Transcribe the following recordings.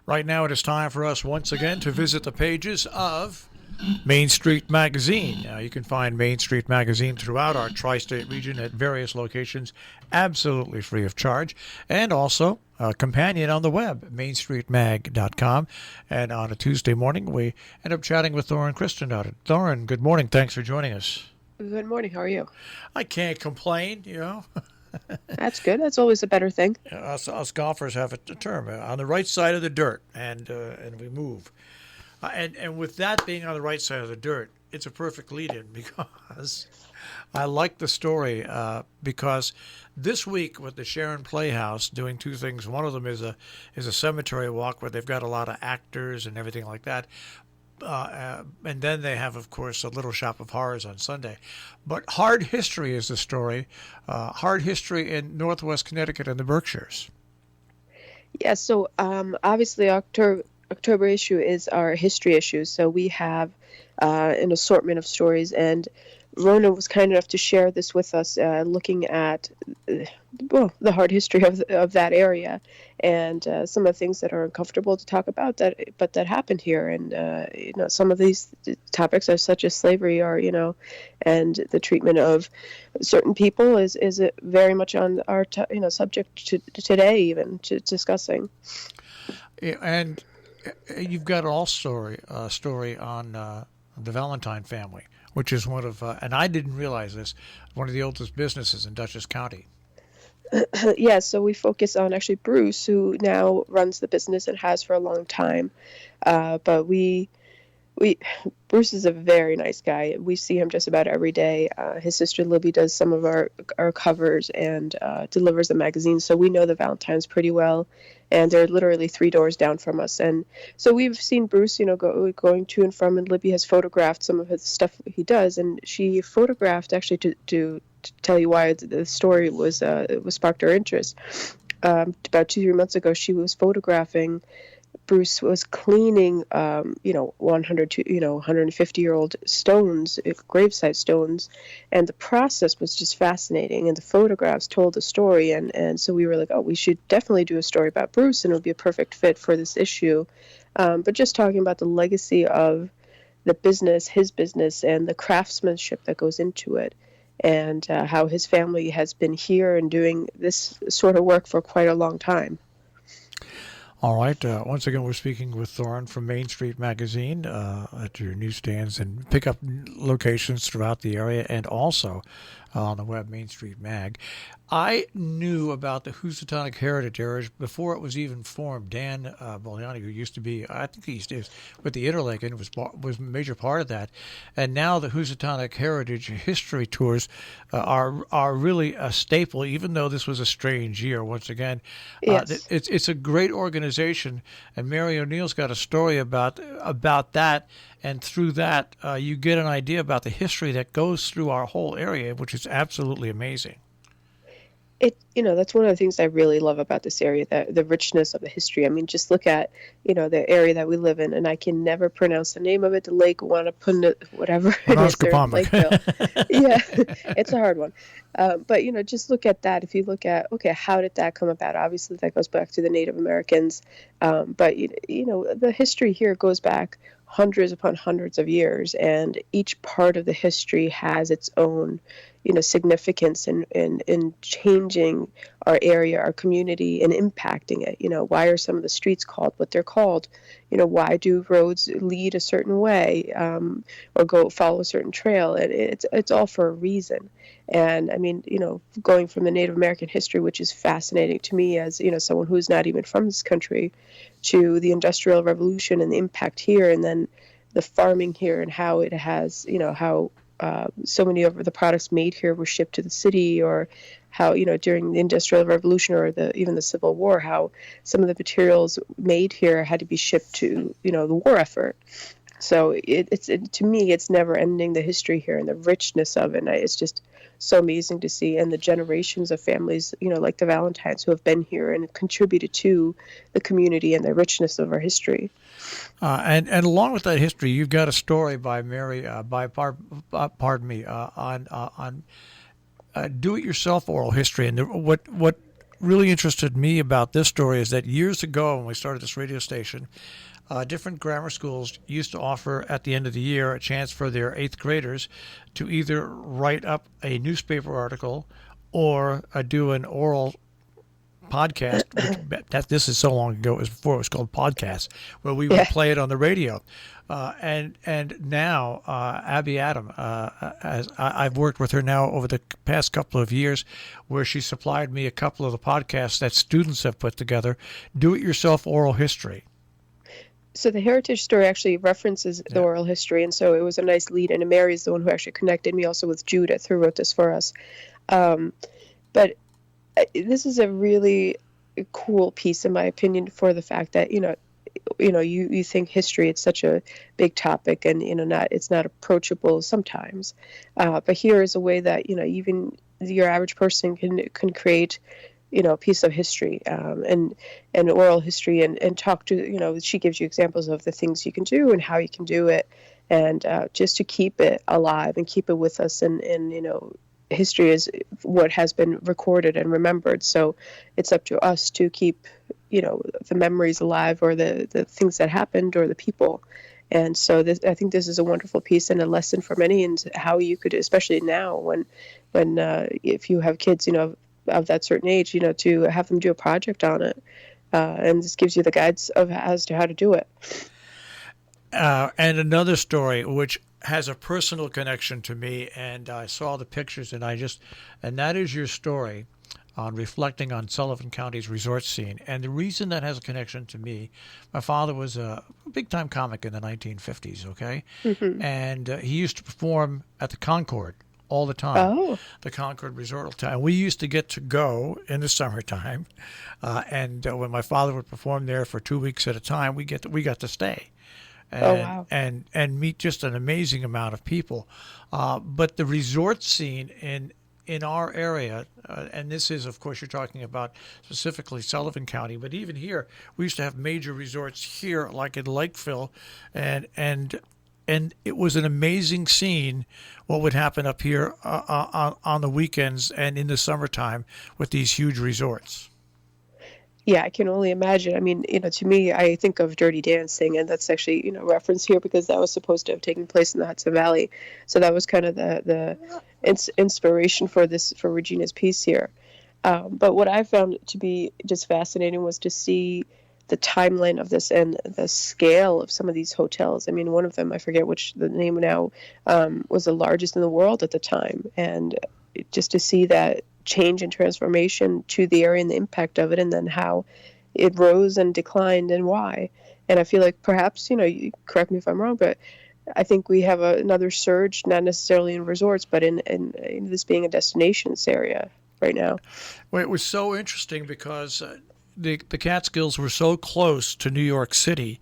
Right now it is time for us once again to visit the pages of Main Street Magazine. You can find Main Street Magazine throughout our tri-state region at various locations, absolutely free of charge, and also a companion on the web, mainstreetmag.com. And on a Tuesday morning, we end up chatting with Thorin Christian about it. Thorin, good morning. Thanks for joining us. Good morning. How are you? I can't complain, That's good. That's always a better thing. Us golfers have a term, on the right side of the dirt, and we move. And with that being on the right side of the dirt, it's a perfect lead-in because I like the story because this week with the Sharon Playhouse doing two things. One of them is a cemetery walk where they've got a lot of actors and everything like that. And then they have, of course, a Little Shop of Horrors on Sunday. But Hard History is the story. Hard History in Northwest Connecticut and the Berkshires. Yeah, so obviously October issue is our history issue. So we have an assortment of stories, and Rona was kind enough to share this with us, looking at the hard history of that area and some of the things that are uncomfortable to talk about that happened here. And some of these topics are such as slavery, and the treatment of certain people is very much on our subject today, even to discussing. And you've got also a story on the Valentine family, which is one of, and I didn't realize this, one of the oldest businesses in Dutchess County. Yeah, so we focus on actually Bruce, who now runs the business and has for a long time. But Bruce is a very nice guy. We see him just about every day. His sister Libby does some of our covers and delivers the magazine, so we know the Valentines pretty well. And they're literally 3 doors down from us. And so we've seen Bruce, going to and from, and Libby has photographed some of his stuff he does. And she photographed, actually, to tell you why the story was sparked her interest. About 2-3 months ago, she was photographing. Bruce was cleaning, 150-year-old stones, gravesite stones, and the process was just fascinating. And the photographs told the story, and so we were like, oh, we should definitely do a story about Bruce, and it would be a perfect fit for this issue. But just talking about the legacy of the business, his business, and the craftsmanship that goes into it, and how his family has been here and doing this sort of work for quite a long time. All right. Once again, we're speaking with Thorin from Main Street Magazine at your newsstands and pickup locations throughout the area, and also on the web, Main Street Mag. I knew about the Housatonic Heritage Area before it was even formed. Dan Boliani, who used to be, I think he is with the Interlake, was a major part of that. And now the Housatonic Heritage History Tours are really a staple, even though this was a strange year. Once again, yes. It's a great organization, and Mary O'Neill's got a story about that. And through that, you get an idea about the history that goes through our whole area, which is absolutely amazing. That's one of the things I really love about this area, the richness of the history. I mean, just look at, the area that we live in, and I can never pronounce the name of it, the lake, Wanapunda, whatever it is there in Lakeville. Yeah, it's a hard one. But, just look at that. If you look at, okay, how did that come about? Obviously, that goes back to the Native Americans. But, the history here goes back hundreds upon hundreds of years, and each part of the history has its own significance in changing our area, our community, and impacting it. Why are some of the streets called what they're called? Why do roads lead a certain way, or follow a certain trail? And it's all for a reason. And I mean, going from the Native American history, which is fascinating to me as, someone who's not even from this country, to the Industrial Revolution and the impact here, and then the farming here and how it has, how so many of the products made here were shipped to the city, or how, during the Industrial Revolution or even the Civil War, how some of the materials made here had to be shipped to, the war effort. So to me, it's never ending, the history here and the richness of it. And it's just so amazing to see. And the generations of families, like the Valentines, who have been here and contributed to the community and the richness of our history. And along with that history, you've got a story by Mary, on do-it-yourself oral history. And what really interested me about this story is that years ago when we started this radio station, different grammar schools used to offer at the end of the year a chance for their eighth graders to either write up a newspaper article or do an oral podcast, this is so long ago, it was before it was called podcast, where we would play it on the radio. And now Abby Adam, I've worked with her now over the past couple of years, where she supplied me a couple of the podcasts that students have put together, do-it-yourself oral history. So the heritage story actually references the oral history, and so it was a nice lead. And Mary is the one who actually connected me also with Judith, who wrote this for us. But this is a really cool piece, in my opinion, for the fact that you think history, it's such a big topic, and it's not approachable sometimes. But here is a way that even your average person can create a piece of history, and oral history, and talk to, she gives you examples of the things you can do and how you can do it, and just to keep it alive and keep it with us. And history is what has been recorded and remembered, so it's up to us to keep the memories alive, or the things that happened, or the people. And so I think this is a wonderful piece and a lesson for many, and how you could, especially now when if you have kids of that certain age, to have them do a project on it, and this gives you the guides as to how to do it. And another story which has a personal connection to me, and I saw the pictures, and that is your story on reflecting on Sullivan County's resort scene. And the reason that has a connection to me, my father was a big-time comic in the 1950s, okay? Mm-hmm. And he used to perform at the Concord all the time, the Concord Resort Hotel. And we used to get to go in the summertime, and when my father would perform there for 2 weeks at a time, we got to stay. And meet just an amazing amount of people. But the resort scene in our area, and this is, of course, you're talking about specifically Sullivan County, but even here, we used to have major resorts here, like in Lakeville, and it was an amazing scene what would happen up here on the weekends and in the summertime with these huge resorts. Yeah, I can only imagine. I mean, to me, I think of Dirty Dancing, and that's actually, reference here because that was supposed to have taken place in the Hudson Valley. So that was kind of the inspiration for Regina's piece here. But what I found to be just fascinating was to see the timeline of this and the scale of some of these hotels. I mean, one of them, I forget which the name now, was the largest in the world at the time. And just to see that change and transformation to the area and the impact of it, and then how it rose and declined and why. And I feel like perhaps, you correct me if I'm wrong, but I think we have another surge, not necessarily in resorts, but in this being a destinations area right now. Well, it was so interesting because the Catskills were so close to New York City.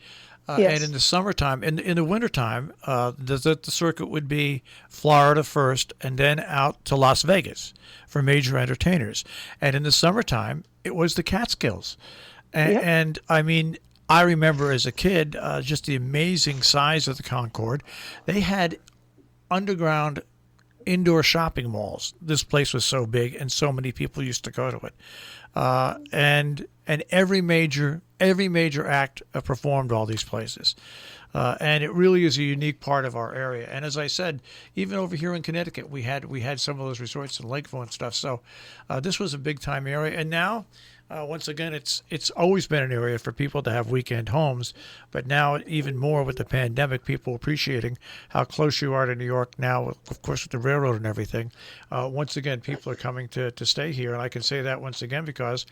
Yes. And in the summertime, in the wintertime, the circuit would be Florida first and then out to Las Vegas for major entertainers. And in the summertime, it was the Catskills. And I mean, I remember as a kid just the amazing size of the Concord. They had underground indoor shopping malls. This place was so big, and so many people used to go to it. And every major act performed all these places. And it really is a unique part of our area. And as I said, even over here in Connecticut, we had some of those resorts in Lakeville and stuff. So this was a big time area. And now, once again, it's always been an area for people to have weekend homes. But now, even more with the pandemic, people appreciating how close you are to New York now, of course, with the railroad and everything. Once again, people are coming to stay here. And I can say that once again because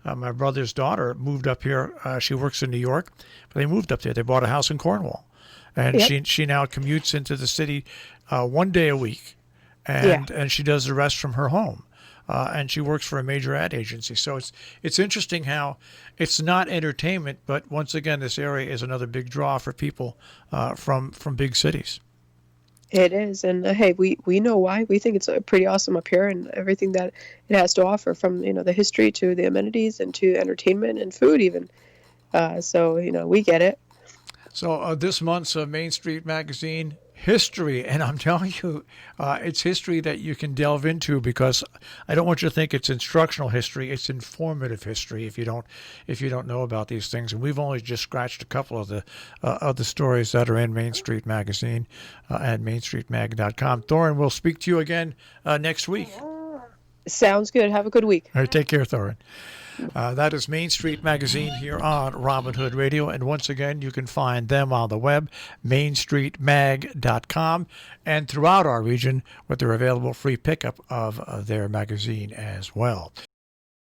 my brother's daughter moved up here. She works in New York, but they moved up there. They bought a house in Cornwall. And she now commutes into the city 1 day a week. And she does the rest from her home. And she works for a major ad agency. So it's interesting how it's not entertainment, but once again, this area is another big draw for people from big cities. It is. And hey, we know why. We think it's pretty awesome up here, and everything that it has to offer, from the history to the amenities and to entertainment and food even. So we get it. So this month's Main Street Magazine history, and I'm telling you, it's history that you can delve into, because I don't want you to think it's instructional history. It's informative history if you don't know about these things. And we've only just scratched a couple of the stories that are in Main Street Magazine at mainstreetmag.com. Thorin, we'll speak to you again next week. Sounds good. Have a good week. All right, take care, Thorin. That is Main Street Magazine here on Robin Hood Radio. And once again, you can find them on the web, mainstreetmag.com, and throughout our region, with their available free pickup of their magazine as well.